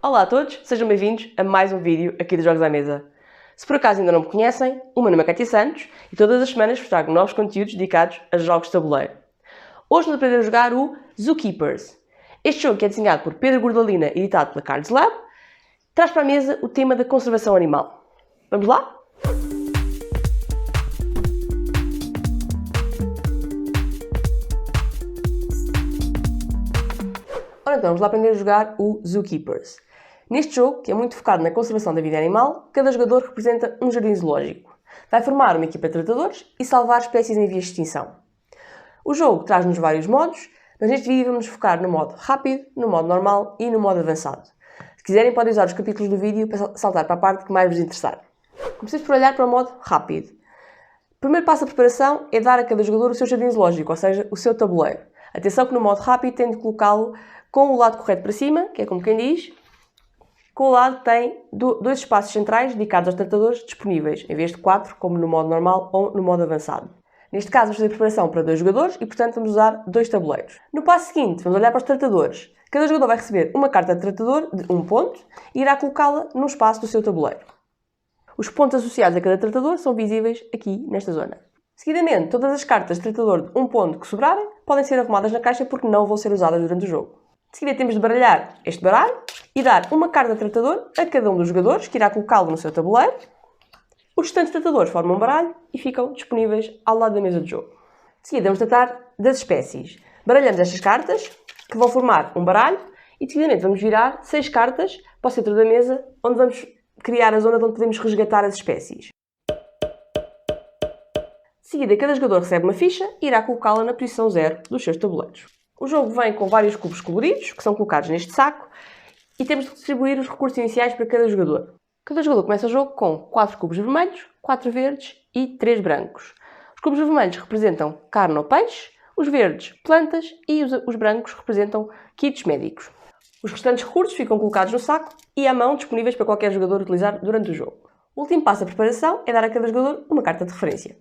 Olá a todos, sejam bem-vindos a mais um vídeo aqui dos Jogos à Mesa. Se por acaso ainda não me conhecem, o meu nome é Cátia Santos e todas as semanas vos trago novos conteúdos dedicados a jogos de tabuleiro. Hoje vamos aprender a jogar o Zookeepers. Este jogo, que é desenhado por Pedro Gordalina e editado pela Cards Lab, traz para a mesa o tema da conservação animal. Vamos lá? Ora então, vamos lá aprender a jogar o Zookeepers. Neste jogo, que é muito focado na conservação da vida animal, cada jogador representa um jardim zoológico. Vai formar uma equipa de tratadores e salvar espécies em vias de extinção. O jogo traz-nos vários modos, mas neste vídeo vamos focar no modo rápido, no modo normal e no modo avançado. Se quiserem podem usar os capítulos do vídeo para saltar para a parte que mais vos interessar. Comecemos por olhar para o modo rápido. O primeiro passo da preparação é dar a cada jogador o seu jardim zoológico, ou seja, o seu tabuleiro. Atenção que no modo rápido tem de colocá-lo com o lado correto para cima, que é como quem diz. Com o lado tem dois espaços centrais dedicados aos tratadores disponíveis, em vez de 4, como no modo normal ou no modo avançado. Neste caso vamos fazer preparação para 2 jogadores e, portanto, vamos usar 2 tabuleiros. No passo seguinte, vamos olhar para os tratadores. Cada jogador vai receber uma carta de tratador de 1 ponto e irá colocá-la no espaço do seu tabuleiro. Os pontos associados a cada tratador são visíveis aqui nesta zona. Seguidamente, todas as cartas de tratador de 1 ponto que sobrarem podem ser arrumadas na caixa porque não vão ser usadas durante o jogo. De seguida temos de baralhar este baralho e dar uma carta de tratador a cada um dos jogadores, que irá colocá-lo no seu tabuleiro. Os restantes tratadores formam um baralho e ficam disponíveis ao lado da mesa de jogo. De seguida vamos tratar das espécies. Baralhamos estas cartas, que vão formar um baralho, e de seguida vamos virar 6 cartas para o centro da mesa, onde vamos criar a zona onde podemos resgatar as espécies. De seguida, cada jogador recebe uma ficha e irá colocá-la na posição 0 dos seus tabuleiros. O jogo vem com vários cubos coloridos, que são colocados neste saco, e temos de distribuir os recursos iniciais para cada jogador. Cada jogador começa o jogo com 4 cubos vermelhos, 4 verdes e 3 brancos. Os cubos vermelhos representam carne ou peixe, os verdes plantas e os brancos representam kits médicos. Os restantes recursos ficam colocados no saco e à mão disponíveis para qualquer jogador utilizar durante o jogo. O último passo da preparação é dar a cada jogador uma carta de referência.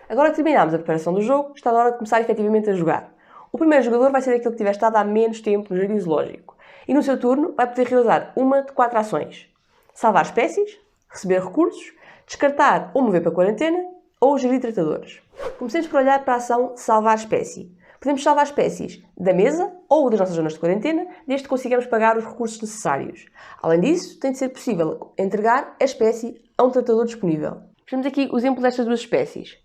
Agora que terminamos a preparação do jogo, está na hora de começar efetivamente a jogar. O primeiro jogador vai ser aquele que tiver estado há menos tempo no jardim zoológico e no seu turno vai poder realizar uma de 4 ações: salvar espécies, receber recursos, descartar ou mover para a quarentena ou gerir tratadores. Comecemos por olhar para a ação salvar espécie. Podemos salvar espécies da mesa ou das nossas zonas de quarentena, desde que consigamos pagar os recursos necessários. Além disso, tem de ser possível entregar a espécie a um tratador disponível. Vejamos aqui o exemplo destas duas espécies.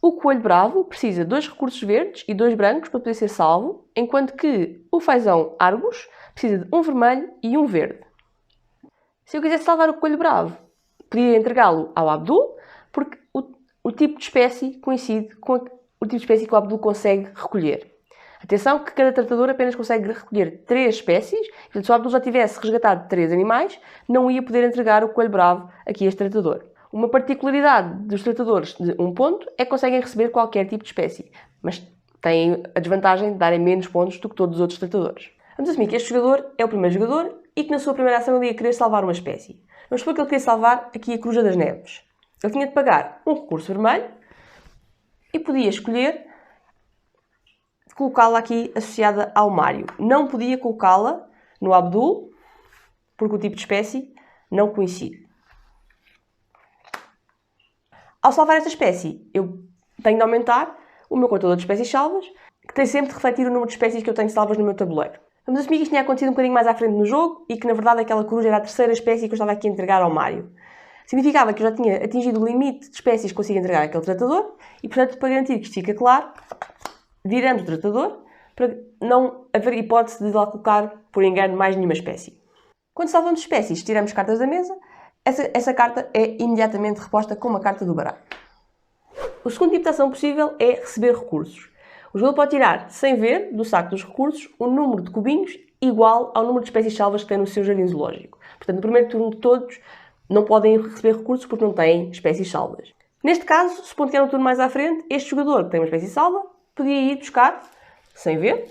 O coelho bravo precisa de 2 recursos verdes e 2 brancos para poder ser salvo, enquanto que o fazão Argus precisa de 1 vermelho e 1 verde. Se eu quisesse salvar o coelho bravo, podia entregá-lo ao Abdul, porque o tipo de espécie coincide com o tipo de espécie que o Abdul consegue recolher. Atenção que cada tratador apenas consegue recolher 3 espécies, e portanto, se o Abdul já tivesse resgatado 3 animais, não ia poder entregar o coelho bravo aqui a este tratador. Uma particularidade dos tratadores de 1 ponto é que conseguem receber qualquer tipo de espécie, mas têm a desvantagem de darem menos pontos do que todos os outros tratadores. Vamos assumir que este jogador é o primeiro jogador e que na sua primeira ação ele ia querer salvar uma espécie. Vamos supor que ele queria salvar aqui a coruja das neves. Ele tinha de pagar um recurso vermelho e podia escolher colocá-la aqui associada ao Mário. Não podia colocá-la no Abdul, porque o tipo de espécie não coincide. Ao salvar esta espécie, eu tenho de aumentar o meu contador de espécies salvas, que tem sempre de refletir o número de espécies que eu tenho salvas no meu tabuleiro. Vamos assumir que isto tinha acontecido um bocadinho mais à frente no jogo e que, na verdade, aquela coruja era a terceira espécie que eu estava aqui a entregar ao Mário. Significava que eu já tinha atingido o limite de espécies que consigo entregar àquele tratador e, portanto, para garantir que isto fica claro, viramos o tratador para não haver hipótese de lá colocar, por engano, mais nenhuma espécie. Quando salvamos espécies, tiramos cartas da mesa. Essa carta é imediatamente reposta com uma carta do baralho. O segundo tipo de ação possível é receber recursos. O jogador pode tirar, sem ver, do saco dos recursos, um número de cubinhos igual ao número de espécies salvas que tem no seu jardim zoológico. Portanto, no primeiro turno de todos, não podem receber recursos porque não têm espécies salvas. Neste caso, supondo que era um turno mais à frente, este jogador que tem uma espécie salva podia ir buscar, sem ver,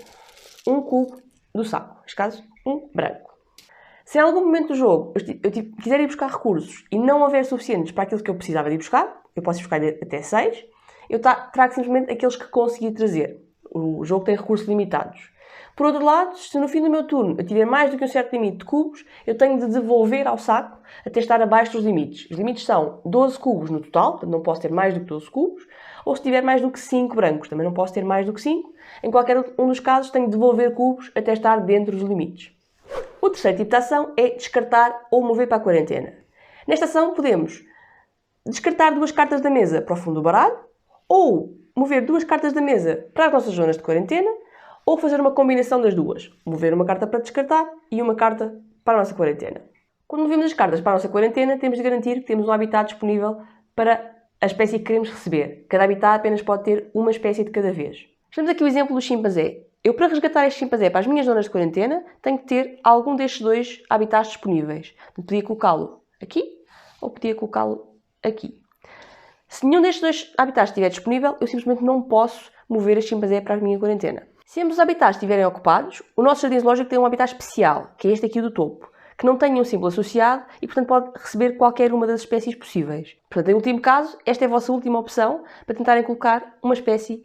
um cubo do saco. Neste caso, um branco. Se em algum momento do jogo eu quiser ir buscar recursos e não houver suficientes para aquilo que eu precisava de ir buscar, eu posso ir buscar até 6, eu trago simplesmente aqueles que consegui trazer. O jogo tem recursos limitados. Por outro lado, se no fim do meu turno eu tiver mais do que um certo limite de cubos, eu tenho de devolver ao saco até estar abaixo dos limites. Os limites são 12 cubos no total, portanto não posso ter mais do que 12 cubos, ou se tiver mais do que 5 brancos, também não posso ter mais do que 5. Em qualquer um dos casos, tenho de devolver cubos até estar dentro dos limites. O terceiro tipo de ação é descartar ou mover para a quarentena. Nesta ação podemos descartar 2 cartas da mesa para o fundo do baralho, ou mover 2 cartas da mesa para as nossas zonas de quarentena, ou fazer uma combinação das duas. Mover uma carta para descartar e uma carta para a nossa quarentena. Quando movemos as cartas para a nossa quarentena, temos de garantir que temos um habitat disponível para a espécie que queremos receber. Cada habitat apenas pode ter uma espécie de cada vez. Temos aqui o exemplo do chimpanzé. Eu, para resgatar este chimpanzé para as minhas zonas de quarentena, tenho que ter algum destes 2 habitats disponíveis. Eu podia colocá-lo aqui ou podia colocá-lo aqui. Se nenhum destes 2 habitats estiver disponível, eu simplesmente não posso mover este chimpanzé para a minha quarentena. Se ambos os habitats estiverem ocupados, o nosso jardim zoológico tem um habitat especial, que é este aqui do topo, que não tem nenhum símbolo associado e, portanto, pode receber qualquer uma das espécies possíveis. Portanto, em último caso, esta é a vossa última opção para tentarem colocar uma espécie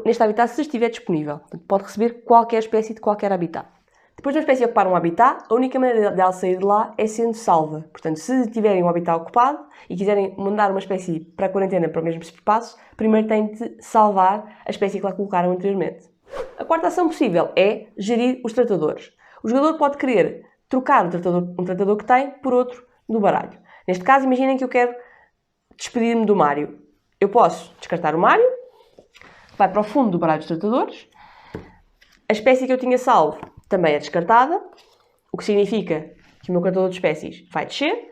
neste habitat se estiver disponível. Portanto, pode receber qualquer espécie de qualquer habitat. Depois de uma espécie ocupar um habitat, a única maneira dela sair de lá é sendo salva. Portanto, se tiverem um habitat ocupado e quiserem mandar uma espécie para a quarentena para o mesmo espaço, primeiro têm de salvar a espécie que lá colocaram anteriormente. A quarta ação possível é gerir os tratadores. O jogador pode querer trocar um tratador que tem por outro do baralho. Neste caso, imaginem que eu quero despedir-me do Mário. Eu posso descartar o Mário, vai para o fundo do baralho dos tratadores. A espécie que eu tinha salvo também é descartada, o que significa que o meu contador de espécies vai descer,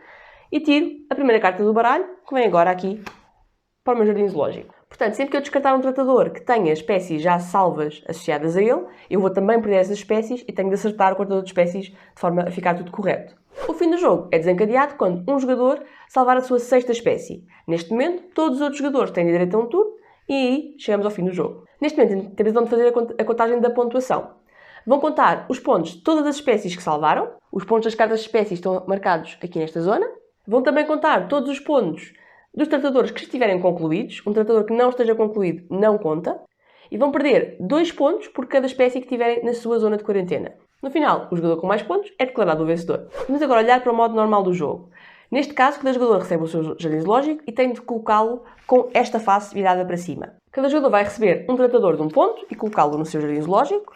e tiro a primeira carta do baralho, que vem agora aqui para o meu jardim zoológico. Portanto, sempre que eu descartar um tratador que tenha espécies já salvas associadas a ele, eu vou também perder essas espécies e tenho de acertar o contador de espécies de forma a ficar tudo correto. O fim do jogo é desencadeado quando um jogador salvar a sua 6ª espécie. Neste momento, todos os outros jogadores têm direito a um turno e aí chegamos ao fim do jogo. Neste momento, temos então de fazer a contagem da pontuação. Vão contar os pontos de todas as espécies que salvaram. Os pontos das cartas de espécies estão marcados aqui nesta zona. Vão também contar todos os pontos dos tratadores que estiverem concluídos. Um tratador que não esteja concluído não conta. E vão perder 2 pontos por cada espécie que tiverem na sua zona de quarentena. No final, o jogador com mais pontos é declarado o vencedor. Vamos agora olhar para o modo normal do jogo. Neste caso, cada jogador recebe o seu jardim zoológico e tem de colocá-lo com esta face virada para cima. Cada jogador vai receber um tratador de 1 ponto e colocá-lo no seu jardim zoológico.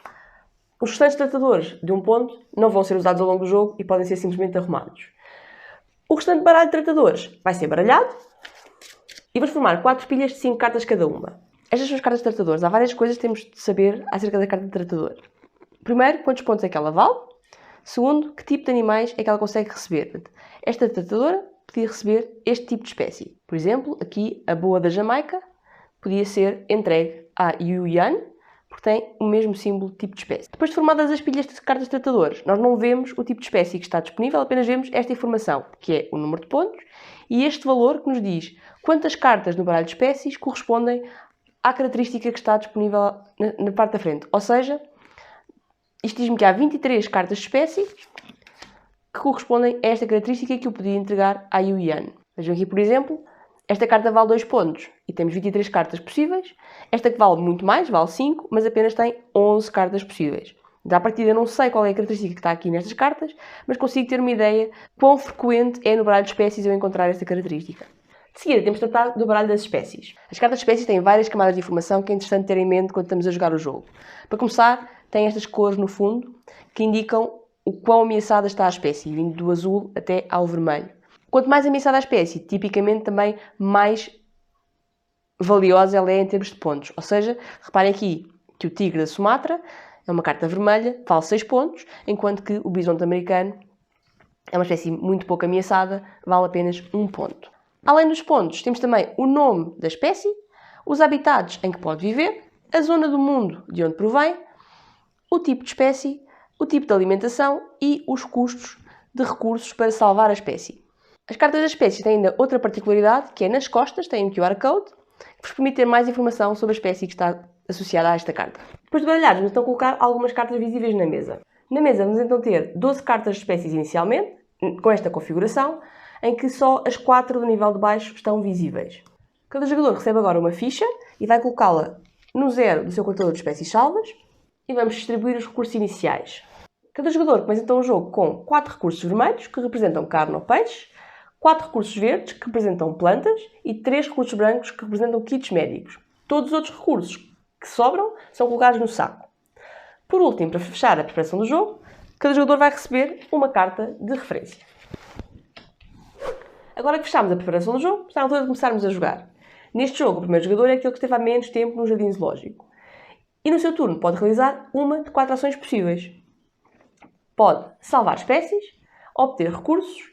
Os restantes tratadores de 1 ponto não vão ser usados ao longo do jogo e podem ser simplesmente arrumados. O restante baralho de tratadores vai ser baralhado e vamos formar 4 pilhas de 5 cartas cada uma. Estas são as cartas de tratadores. Há várias coisas que temos de saber acerca da carta de tratador. Primeiro, quantos pontos é que ela vale. Segundo, que tipo de animais é que ela consegue receber. Esta tratadora podia receber este tipo de espécie. Por exemplo, aqui a boa da Jamaica podia ser entregue à Yuyan, porque tem o mesmo símbolo tipo de espécie. Depois de formadas as pilhas de cartas de tratadores, nós não vemos o tipo de espécie que está disponível, apenas vemos esta informação, que é o número de pontos, e este valor que nos diz quantas cartas no baralho de espécies correspondem à característica que está disponível na parte da frente. Ou seja, isto diz-me que há 23 cartas de espécie que correspondem a esta característica que eu podia entregar à Yuyan. Vejam aqui, por exemplo, esta carta vale 2 pontos e temos 23 cartas possíveis. Esta que vale muito mais, vale 5, mas apenas tem 11 cartas possíveis. Da partida eu não sei qual é a característica que está aqui nestas cartas, mas consigo ter uma ideia quão frequente é no baralho de espécies eu encontrar esta característica. De seguida temos de tratar do baralho das espécies. As cartas de espécies têm várias camadas de informação que é interessante ter em mente quando estamos a jogar o jogo. Para começar, tem estas cores no fundo que indicam o quão ameaçada está a espécie, vindo do azul até ao vermelho. Quanto mais ameaçada a espécie, tipicamente também mais valiosa ela é em termos de pontos. Ou seja, reparem aqui que o tigre da Sumatra é uma carta vermelha, vale 6 pontos, enquanto que o bisonte americano é uma espécie muito pouco ameaçada, vale apenas 1 ponto. Além dos pontos, temos também o nome da espécie, os habitats em que pode viver, a zona do mundo de onde provém, o tipo de espécie, o tipo de alimentação e os custos de recursos para salvar a espécie. As cartas das espécies têm ainda outra particularidade, que é nas costas têm um QR Code, que vos permite ter mais informação sobre a espécie que está associada a esta carta. Depois de baralhar, vamos então colocar algumas cartas visíveis na mesa. Na mesa vamos então ter 12 cartas de espécies inicialmente, com esta configuração, em que só as 4 do nível de baixo estão visíveis. Cada jogador recebe agora uma ficha e vai colocá-la no 0 do seu contador de espécies salvas. e vamos distribuir os recursos iniciais. Cada jogador começa então o jogo com 4 recursos vermelhos, que representam carne ou peixe, 4 recursos verdes, que representam plantas, e 3 recursos brancos, que representam kits médicos. Todos os outros recursos que sobram são colocados no saco. Por último, para fechar a preparação do jogo, cada jogador vai receber uma carta de referência. Agora que fechamos a preparação do jogo, está na altura de começarmos a jogar. Neste jogo, o primeiro jogador é aquele que esteve há menos tempo no jardim zoológico. E no seu turno pode realizar uma de 4 ações possíveis. Pode salvar espécies, obter recursos,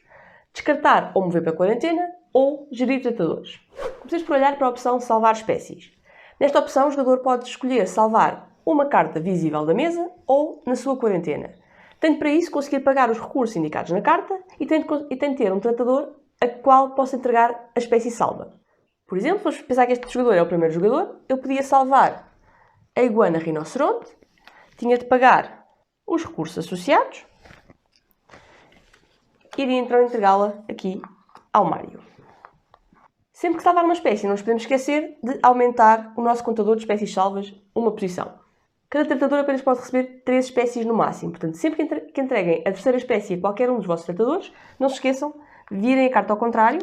descartar ou mover para a quarentena, ou gerir tratadores. Comecemos por olhar para a opção salvar espécies. Nesta opção, o jogador pode escolher salvar uma carta visível da mesa ou na sua quarentena. Tem para isso conseguir pagar os recursos indicados na carta e tem de ter um tratador a qual possa entregar a espécie salva. Por exemplo, vamos pensar que este jogador é o primeiro jogador, ele podia salvar a iguana rinoceronte, tinha de pagar os recursos associados, iria então entregá-la aqui ao Mário. Sempre que salvar uma espécie, não nos podemos esquecer de aumentar o nosso contador de espécies salvas uma posição. Cada tratador apenas pode receber 3 espécies no máximo. Portanto, sempre que entreguem a terceira espécie a qualquer um dos vossos tratadores, não se esqueçam de virem a carta ao contrário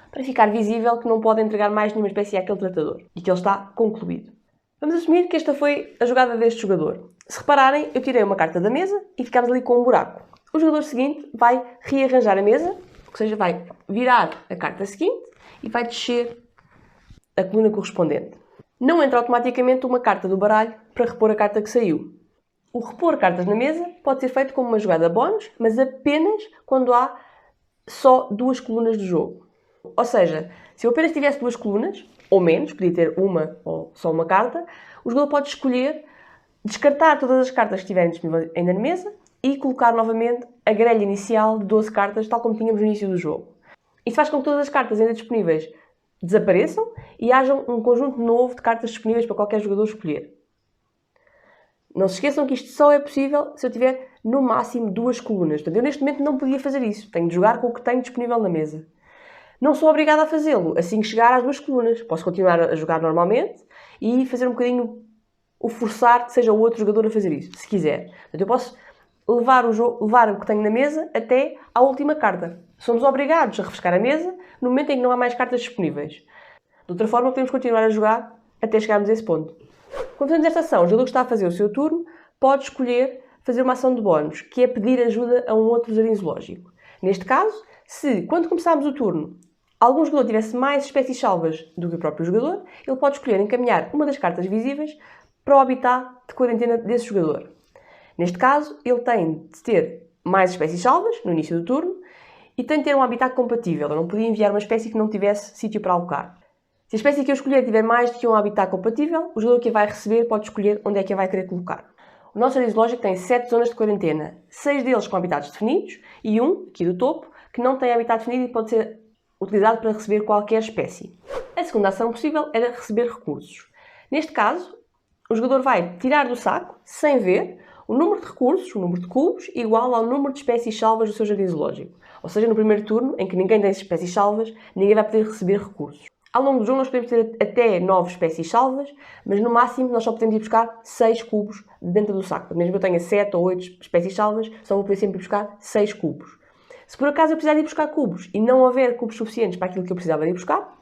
para ficar visível que não podem entregar mais nenhuma espécie àquele tratador e que ele está concluído. Vamos assumir que esta foi a jogada deste jogador. Se repararem, eu tirei uma carta da mesa e ficámos ali com um buraco. O jogador seguinte vai rearranjar a mesa, ou seja, vai virar a carta seguinte e vai descer a coluna correspondente. Não entra automaticamente uma carta do baralho para repor a carta que saiu. O repor cartas na mesa pode ser feito como uma jogada bónus, mas apenas quando há só 2 colunas do jogo. Ou seja, se eu apenas tivesse 2 colunas, ou menos, podia ter uma ou só uma carta, o jogador pode escolher descartar todas as cartas que estiverem disponíveis ainda na mesa e colocar novamente a grelha inicial de 12 cartas, tal como tínhamos no início do jogo. Isso faz com que todas as cartas ainda disponíveis desapareçam e haja um conjunto novo de cartas disponíveis para qualquer jogador escolher. Não se esqueçam que isto só é possível se eu tiver no máximo 2 colunas. Portanto, eu neste momento não podia fazer isso. Tenho de jogar com o que tenho disponível na mesa. Não sou obrigada a fazê-lo assim que chegar às 2 colunas. Posso continuar a jogar normalmente e fazer um bocadinho o forçar que seja o outro jogador a fazer isso, se quiser. Portanto, eu posso levar o que tenho na mesa até à última carta. Somos obrigados a refrescar a mesa no momento em que não há mais cartas disponíveis. De outra forma, podemos continuar a jogar até chegarmos a esse ponto. Quando fazemos esta ação, o jogador que está a fazer o seu turno pode escolher fazer uma ação de bónus, que é pedir ajuda a um outro jardim zoológico. Neste caso, se quando começarmos o turno algum jogador tivesse mais espécies salvas do que o próprio jogador, ele pode escolher encaminhar uma das cartas visíveis para o habitat de quarentena desse jogador. Neste caso, ele tem de ter mais espécies salvas no início do turno e tem de ter um habitat compatível. Eu não podia enviar uma espécie que não tivesse sítio para alocar. Se a espécie que eu escolher tiver mais do que um habitat compatível, o jogador que a vai receber pode escolher onde é que a vai querer colocar. O nosso jardim zoológico tem 7 zonas de quarentena, 6 deles com habitats definidos e um, aqui do topo, que não tem habitat definido e pode ser utilizado para receber qualquer espécie. A segunda ação possível era receber recursos. Neste caso, o jogador vai tirar do saco, sem ver, o número de recursos, o número de cubos, igual ao número de espécies salvas do seu jardim zoológico. Ou seja, no primeiro turno, em que ninguém tem espécies salvas, ninguém vai poder receber recursos. Ao longo do jogo nós podemos ter até 9 espécies salvas, mas no máximo nós só podemos ir buscar 6 cubos dentro do saco. Mesmo que eu tenha 7 ou 8 espécies salvas, só vou poder sempre ir buscar 6 cubos. Se por acaso eu precisar de ir buscar cubos e não houver cubos suficientes para aquilo que eu precisava de ir buscar,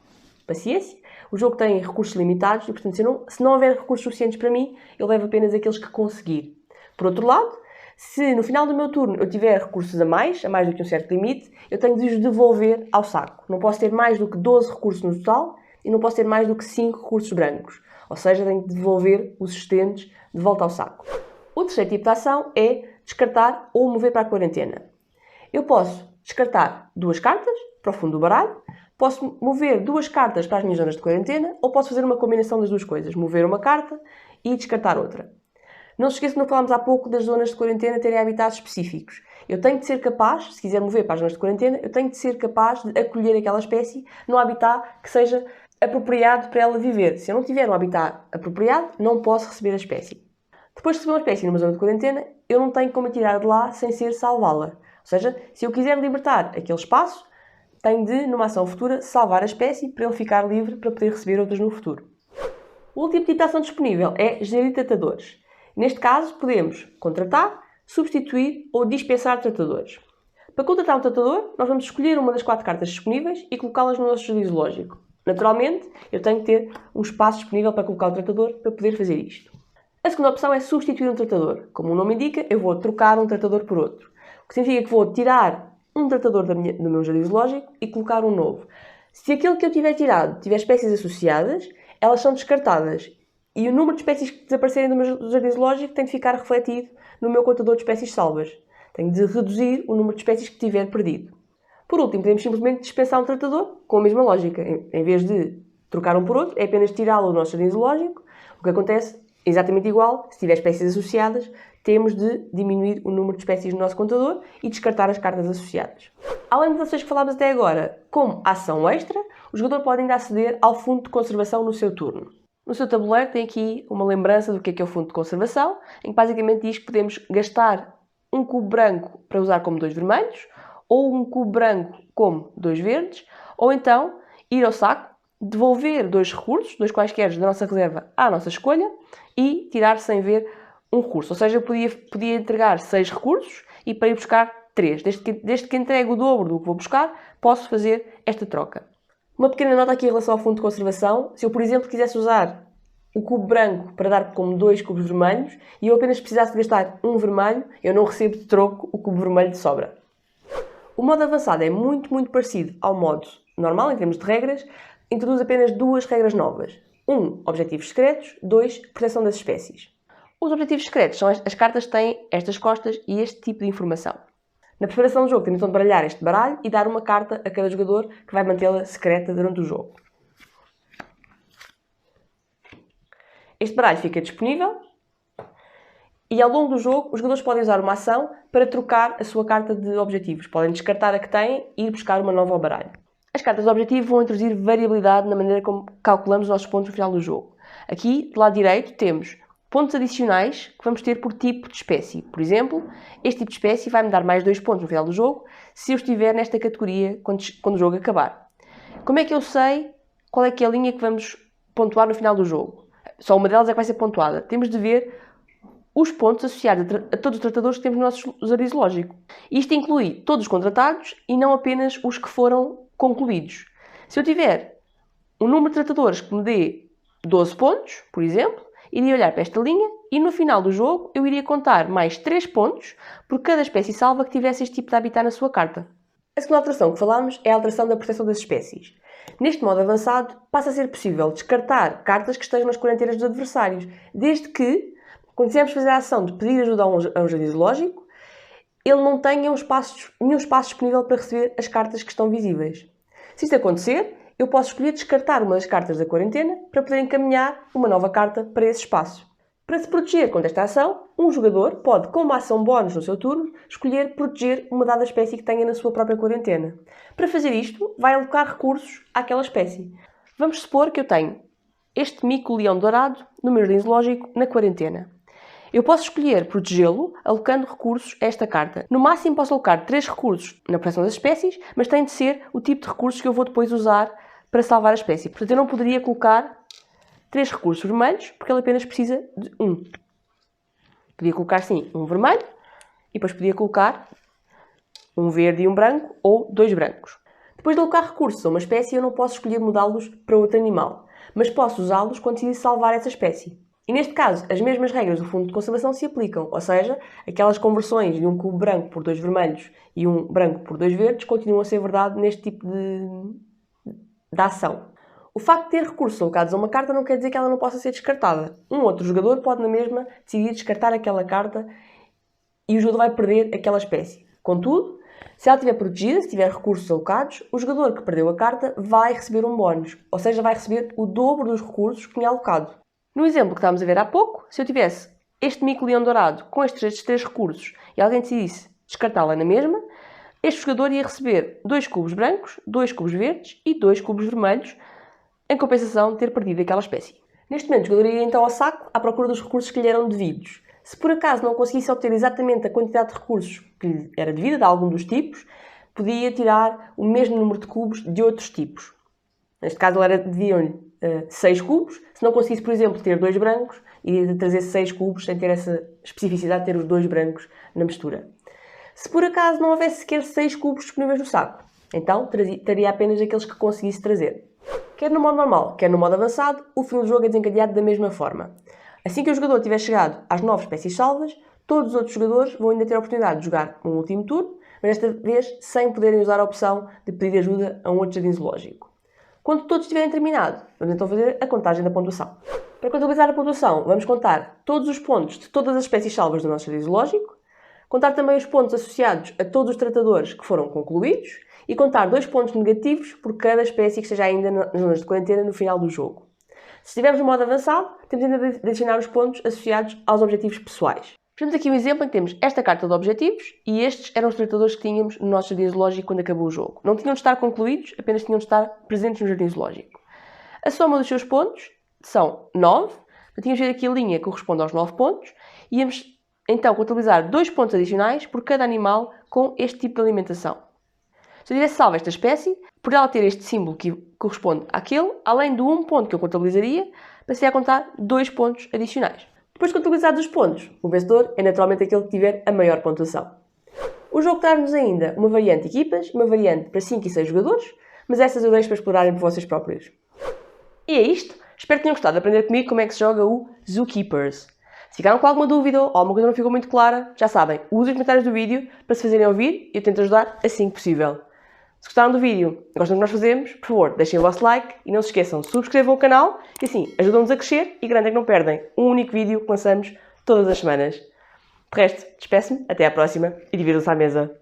paciência, o jogo tem recursos limitados e, portanto, se não houver recursos suficientes para mim, eu levo apenas aqueles que conseguir. Por outro lado, se no final do meu turno eu tiver recursos a mais do que um certo limite, eu tenho de os devolver ao saco. Não posso ter mais do que 12 recursos no total e não posso ter mais do que 5 recursos brancos. Ou seja, tenho de devolver os existentes de volta ao saco. O terceiro tipo de ação é descartar ou mover para a quarentena. Eu posso descartar 2 cartas para o fundo do baralho, posso mover 2 cartas para as minhas zonas de quarentena ou posso fazer uma combinação das duas coisas, mover uma carta e descartar outra. Não se esqueça que não falámos há pouco das zonas de quarentena terem habitats específicos. Eu tenho de ser capaz, se quiser mover para as zonas de quarentena, eu tenho de ser capaz de acolher aquela espécie num habitat que seja apropriado para ela viver. Se eu não tiver um habitat apropriado, não posso receber a espécie. Depois de receber uma espécie numa zona de quarentena, eu não tenho como a tirar de lá sem ser salvá-la. Ou seja, se eu quiser libertar aquele espaço, tenho de, numa ação futura, salvar a espécie para ele ficar livre para poder receber outras no futuro. O último tipo de ação disponível é gerir tratadores. Neste caso, podemos contratar, substituir ou dispensar tratadores. Para contratar um tratador, nós vamos escolher uma das 4 cartas disponíveis e colocá-las no nosso jardim zoológico. Naturalmente, eu tenho que ter um espaço disponível para colocar o tratador para poder fazer isto. A segunda opção é substituir um tratador. Como o nome indica, eu vou trocar um tratador por outro. O que significa que vou tirar um tratador do meu jardim zoológico e colocar um novo. Se aquele que eu tiver tirado tiver espécies associadas, elas são descartadas. E o número de espécies que desaparecerem do meu jardim zoológico tem de ficar refletido no meu contador de espécies salvas. Tenho de reduzir o número de espécies que tiver perdido. Por último, podemos simplesmente dispensar um tratador com a mesma lógica. Em vez de trocar um por outro, é apenas tirá-lo do nosso jardim zoológico. O que acontece é exatamente igual. Se tiver espécies associadas, temos de diminuir o número de espécies no nosso contador e descartar as cartas associadas. Além das ações que falámos até agora, como ação extra, o jogador pode ainda aceder ao fundo de conservação no seu turno. No seu tabuleiro tem aqui uma lembrança do que é o fundo de conservação, em que basicamente diz que podemos gastar um cubo branco para usar como 2 vermelhos, ou um cubo branco como 2 verdes, ou então ir ao saco, devolver 2 recursos, 2 quaisquer da nossa reserva à nossa escolha, e tirar sem ver um recurso. Ou seja, eu podia entregar 6 recursos e para ir buscar 3. Desde que entregue o dobro do que vou buscar, posso fazer esta troca. Uma pequena nota aqui em relação ao fundo de conservação. Se eu, por exemplo, quisesse usar o cubo branco para dar como 2 cubos vermelhos e eu apenas precisasse de gastar um vermelho, eu não recebo de troco o cubo vermelho de sobra. O modo avançado é muito parecido ao modo normal, em termos de regras. Introduz apenas 2 regras novas. 1. Objetivos secretos. 2. Proteção das espécies. Os objetivos secretos são as cartas que têm estas costas e este tipo de informação. Na preparação do jogo temos então de baralhar este baralho e dar uma carta a cada jogador que vai mantê-la secreta durante o jogo. Este baralho fica disponível e ao longo do jogo os jogadores podem usar uma ação para trocar a sua carta de objetivos. Podem descartar a que têm e ir buscar uma nova ao baralho. As cartas de objetivo vão introduzir variabilidade na maneira como calculamos os nossos pontos no final do jogo. Aqui, do lado direito, temos pontos adicionais que vamos ter por tipo de espécie. Por exemplo, este tipo de espécie vai-me dar mais 2 pontos no final do jogo se eu estiver nesta categoria quando o jogo acabar. Como é que eu sei qual é que é a linha que vamos pontuar no final do jogo? Só uma delas é que vai ser pontuada. Temos de ver os pontos associados a todos os tratadores que temos no nosso jardim zoológico. Isto inclui todos os contratados e não apenas os que foram concluídos. Se eu tiver um número de tratadores que me dê 12 pontos, por exemplo, iria olhar para esta linha e no final do jogo eu iria contar mais 3 pontos por cada espécie salva que tivesse este tipo de habitat na sua carta. A segunda alteração que falámos é a alteração da proteção das espécies. Neste modo avançado, passa a ser possível descartar cartas que estejam nas quarentenas dos adversários, desde que, quando quisermos fazer a ação de pedir ajuda a um jardim zoológico, ele não tenha nenhum espaço disponível para receber as cartas que estão visíveis. Se isto acontecer, eu posso escolher descartar uma das cartas da quarentena para poder encaminhar uma nova carta para esse espaço. Para se proteger contra esta ação, um jogador pode, com uma ação bónus no seu turno, escolher proteger uma dada espécie que tenha na sua própria quarentena. Para fazer isto, vai alocar recursos àquela espécie. Vamos supor que eu tenho este mico-leão dourado no meu jardim zoológico na quarentena. Eu posso escolher protegê-lo alocando recursos a esta carta. No máximo posso alocar 3 recursos na proteção das espécies, mas tem de ser o tipo de recursos que eu vou depois usar para salvar a espécie. Portanto, eu não poderia colocar 3 recursos vermelhos, porque ele apenas precisa de 1. Podia colocar, sim, um vermelho, e depois podia colocar um verde e um branco, ou 2 brancos. Depois de alocar recursos a uma espécie, eu não posso escolher mudá-los para outro animal, mas posso usá-los quando decidir salvar essa espécie. E neste caso, as mesmas regras do fundo de conservação se aplicam, ou seja, aquelas conversões de um cubo branco por 2 vermelhos e um branco por 2 verdes continuam a ser verdade neste tipo de ação. O facto de ter recursos alocados a uma carta não quer dizer que ela não possa ser descartada. Um outro jogador pode na mesma decidir descartar aquela carta e o jogador vai perder aquela espécie. Contudo, se ela estiver protegida, se tiver recursos alocados, o jogador que perdeu a carta vai receber um bónus, ou seja, vai receber o dobro dos recursos que tinha alocado. No exemplo que estávamos a ver há pouco, se eu tivesse este mico-leão dourado com estes 3 recursos e alguém decidisse descartá-la na mesma, este jogador ia receber 2 cubos brancos, 2 cubos verdes e 2 cubos vermelhos, em compensação de ter perdido aquela espécie. Neste momento, o jogador ia então ao saco à procura dos recursos que lhe eram devidos. Se por acaso não conseguisse obter exatamente a quantidade de recursos que lhe era devida de algum dos tipos, podia tirar o mesmo número de cubos de outros tipos. Neste caso, deviam-lhe 6 cubos, se não conseguisse, por exemplo, ter 2 brancos, iria trazer 6 cubos sem ter essa especificidade de ter os 2 brancos na mistura. Se por acaso não houvesse sequer 6 cubos disponíveis no saco, então traria apenas aqueles que conseguisse trazer. Quer no modo normal, quer no modo avançado, o fim do jogo é desencadeado da mesma forma. Assim que o jogador tiver chegado às 9 espécies salvas, todos os outros jogadores vão ainda ter a oportunidade de jogar um último turno, mas desta vez sem poderem usar a opção de pedir ajuda a um outro jardim zoológico. Quando todos tiverem terminado, vamos então fazer a contagem da pontuação. Para contabilizar a pontuação, vamos contar todos os pontos de todas as espécies salvas do nosso jardim zoológico, contar também os pontos associados a todos os tratadores que foram concluídos e contar 2 pontos negativos por cada espécie que esteja ainda nas zonas de quarentena no final do jogo. Se estivermos no modo avançado, temos ainda de adicionar os pontos associados aos objetivos pessoais. Temos aqui um exemplo em que temos esta carta de objetivos e estes eram os tratadores que tínhamos no nosso jardim zoológico quando acabou o jogo. Não tinham de estar concluídos, apenas tinham de estar presentes no jardim zoológico. A soma dos seus pontos são 9, tínhamos de ver aqui a linha que corresponde aos 9 pontos e íamos então contabilizar 2 pontos adicionais por cada animal com este tipo de alimentação. Se eu tivesse salvo esta espécie, por ela ter este símbolo que corresponde àquele, além do 1 ponto que eu contabilizaria, passaria a contar 2 pontos adicionais. Depois de contabilizados os pontos, o vencedor é naturalmente aquele que tiver a maior pontuação. O jogo traz-nos ainda uma variante de equipas, uma variante para 5 e 6 jogadores, mas essas eu deixo para explorarem por vocês próprios. E é isto. Espero que tenham gostado de aprender comigo como é que se joga o Zookeepers. Se ficaram com alguma dúvida ou alguma coisa não ficou muito clara, já sabem, usem os comentários do vídeo para se fazerem ouvir e eu tento ajudar assim que possível. Se gostaram do vídeo e gostam do que nós fazemos, por favor, deixem o vosso like e não se esqueçam, subscrevam o canal e assim ajudam-nos a crescer e garantem que não perdem um único vídeo que lançamos todas as semanas. De resto, despeço-me, até à próxima e divirtam-se à mesa.